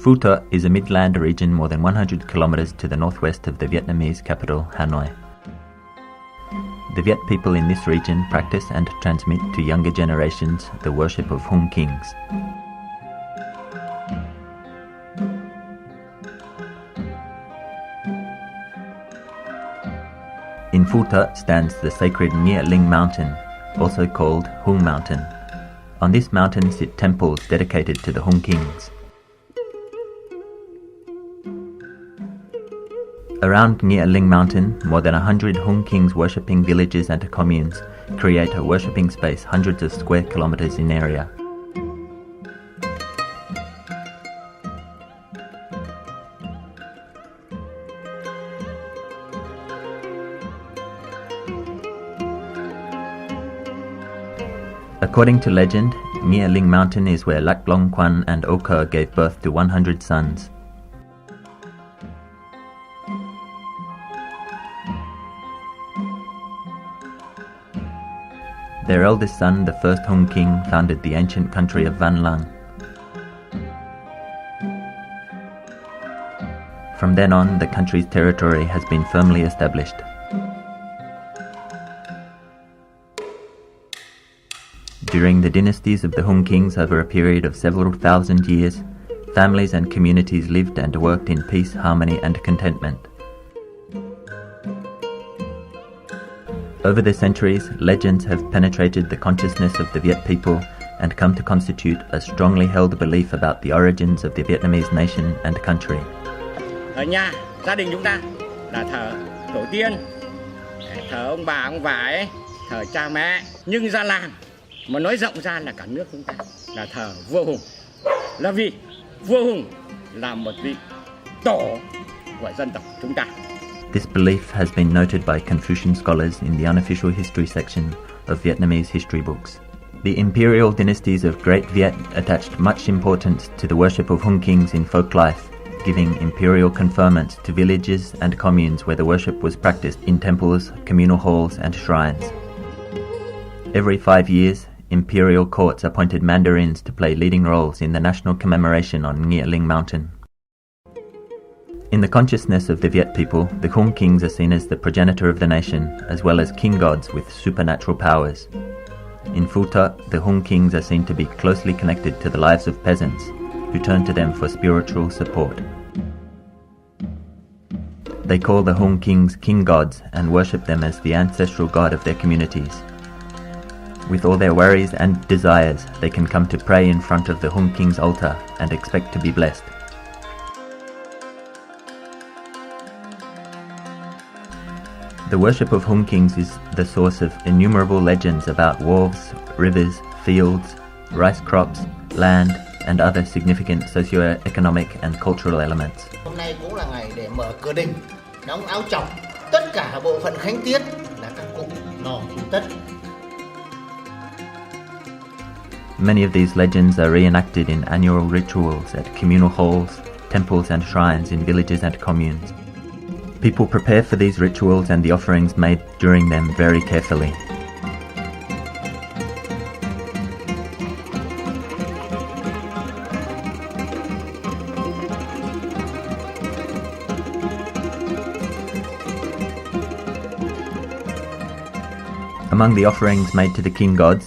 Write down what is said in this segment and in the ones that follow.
Phú Thọ is a midland region more than 100 kilometers to the northwest of the Vietnamese capital, Hanoi. The Viet people in this region practice and transmit to younger generations the worship of Hung Kings. In Phú Thọ stands the sacred Nghĩa Lĩnh mountain, also called Hung Mountain. On this mountain sit temples dedicated to the Hung Kings. Around Nghĩa Lĩnh mountain, more than 100 Hung Kings worshipping villages and communes create a worshipping space hundreds of square kilometers in area. According to legend, Nghĩa Lĩnh mountain is where Lac Long Quan and Quoc gave birth to 100 sons. Their eldest son, the first Hung King, founded the ancient country of Van Lang. From then on, the country's territory has been firmly established. During the dynasties of the Hung Kings over a period of several thousand years, families and communities lived and worked in peace, harmony and contentment. Over the centuries, legends have penetrated the consciousness of the Viet people and come to constitute a strongly held belief about the origins of the Vietnamese nation and country. Ở nhà, gia đình chúng ta là thờ tổ tiên, thờ ông bà, ông vải, thờ cha mẹ. Nhưng ra làng, mà nói rộng ra là cả nước chúng ta là thờ vua Hùng. Là vì vua Hùng là một vị tổ của dân tộc chúng ta. This belief has been noted by Confucian scholars in the unofficial history section of Vietnamese history books. The imperial dynasties of Great Viet attached much importance to the worship of Hung Kings in folk life, giving imperial conferments to villages and communes where the worship was practiced in temples, communal halls and shrines. Every 5 years, imperial courts appointed mandarins to play leading roles in the national commemoration on Nghĩa Lĩnh mountain. In the consciousness of the Viet people, the Hung Kings are seen as the progenitor of the nation, as well as king gods with supernatural powers. In Phú Thọ, the Hung Kings are seen to be closely connected to the lives of peasants, who turn to them for spiritual support. They call the Hung Kings king gods and worship them as the ancestral god of their communities. With all their worries and desires, they can come to pray in front of the Hung King's altar and expect to be blessed. The worship of Hung Kings is the source of innumerable legends about wharves, rivers, fields, rice crops, land, and other significant socio-economic and cultural elements. Hôm nay cũng là ngày để mở cửa đình, đóng áo tròng. Tất cả bộ phận khánh tiết là các cụ lò thủ tất. Many of these legends are reenacted in annual rituals at communal halls, temples and shrines in villages and communes. People prepare for these rituals and the offerings made during them very carefully. Among the offerings made to the king gods,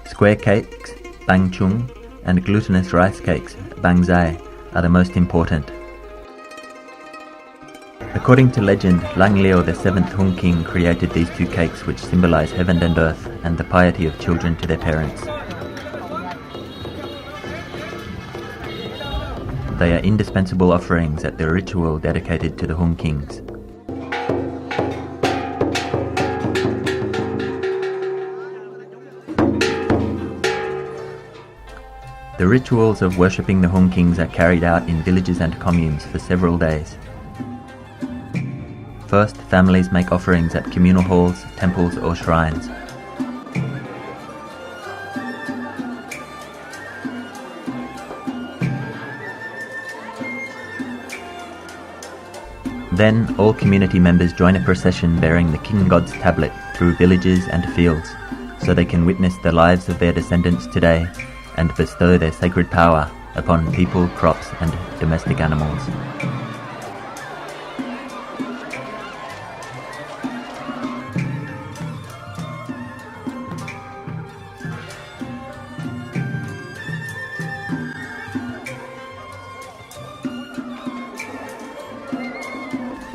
square cakes, bang chung, and glutinous rice cakes, bang zai, are the most important. According to legend, Lang Leo, the seventh Hung King, created these two cakes which symbolize heaven and earth and the piety of children to their parents. They are indispensable offerings at the ritual dedicated to the Hung Kings. The rituals of worshipping the Hung Kings are carried out in villages and communes for several days. First, families make offerings at communal halls, temples or shrines. Then, all community members join a procession bearing the King God's tablet through villages and fields, so they can witness the lives of their descendants today and bestow their sacred power upon people, crops, and domestic animals.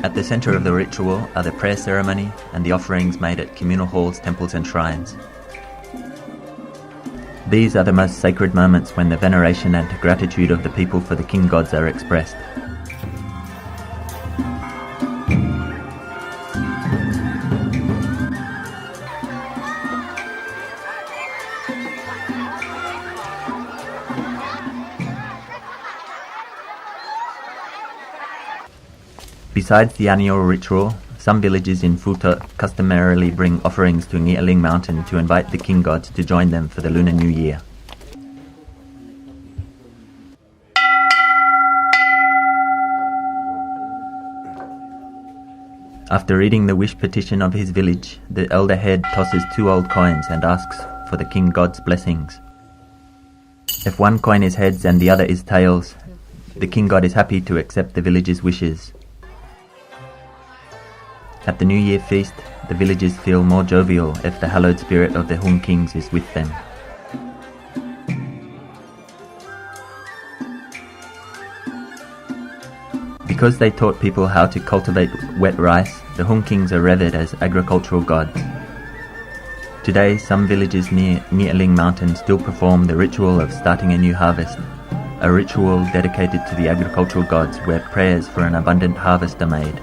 At the center of the ritual are the prayer ceremony and the offerings made at communal halls, temples, and shrines. These are the most sacred moments when the veneration and gratitude of the people for the king gods are expressed. Besides the annual ritual, some villages in Phú Thọ customarily bring offerings to Nghĩa Lĩnh mountain to invite the king gods to join them for the Lunar New Year. After reading the wish petition of his village, the elder head tosses 2 old coins and asks for the king god's blessings. If one coin is heads and the other is tails, the king god is happy to accept the village's wishes. At the New Year feast, the villagers feel more jovial if the hallowed spirit of the Hung Kings is with them. Because they taught people how to cultivate wet rice, the Hung Kings are revered as agricultural gods. Today, some villages near Nghĩa Lĩnh mountain still perform the ritual of starting a new harvest, a ritual dedicated to the agricultural gods where prayers for an abundant harvest are made.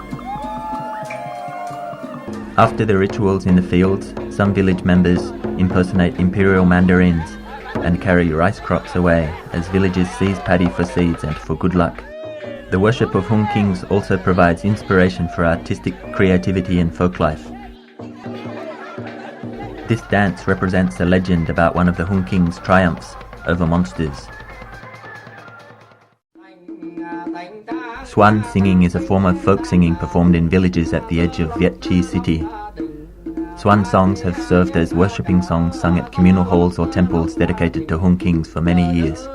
After the rituals in the fields, some village members impersonate imperial mandarins and carry rice crops away as villagers seize paddy for seeds and for good luck. The worship of Hung Kings also provides inspiration for artistic creativity and folk life. This dance represents a legend about one of the Hung Kings' triumphs over monsters. Xoan singing is a form of folk singing performed in villages at the edge of Viet Chi city. Xoan songs have served as worshipping songs sung at communal halls or temples dedicated to Hung Kings for many years.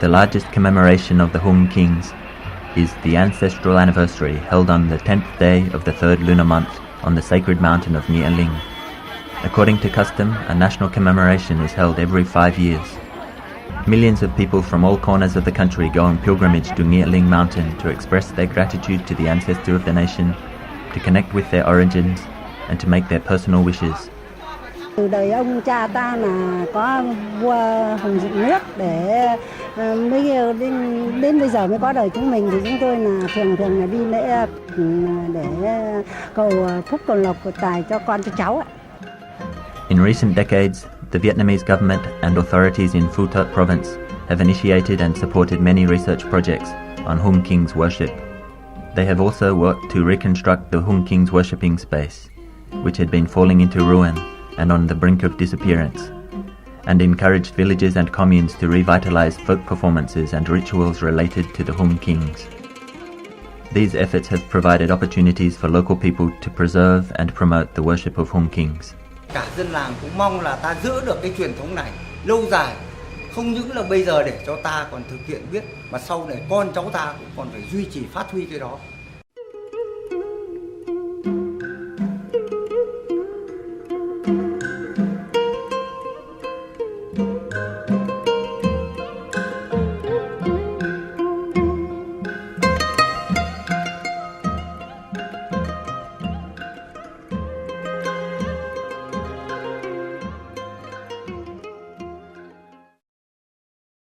The largest commemoration of the Hung Kings is the Ancestral Anniversary, held on the 10th day of the 3rd lunar month on the sacred mountain of Nghĩa Lĩnh. According to custom, a national commemoration is held every 5 years. Millions of people from all corners of the country go on pilgrimage to Nghĩa Lĩnh mountain to express their gratitude to the ancestor of the nation, to connect with their origins, and to make their personal wishes. Từ đời ông cha ta là có vua hùng dựng nước để mới đến bây giờ mới có đời chúng mình, thì chúng tôi là thường là đi lễ để cầu phúc cầu lộc cầu tài cho con cho cháu. In recent decades, the Vietnamese government and authorities in Phú Thọ province have initiated and supported many research projects on Hung Kings worship. They have also worked to reconstruct the Hung Kings worshipping space, which had been falling into ruin and on the brink of disappearance, and encouraged villages and communes to revitalize folk performances and rituals related to the Hung Kings. These efforts have provided opportunities for local people to preserve and promote the worship of Hung Kings. Cả dân làng cũng mong là ta giữ được cái truyền thống này lâu dài, không những là bây giờ để cho ta còn thực hiện biết, mà sau này con cháu ta cũng còn phải duy trì phát huy cái đó.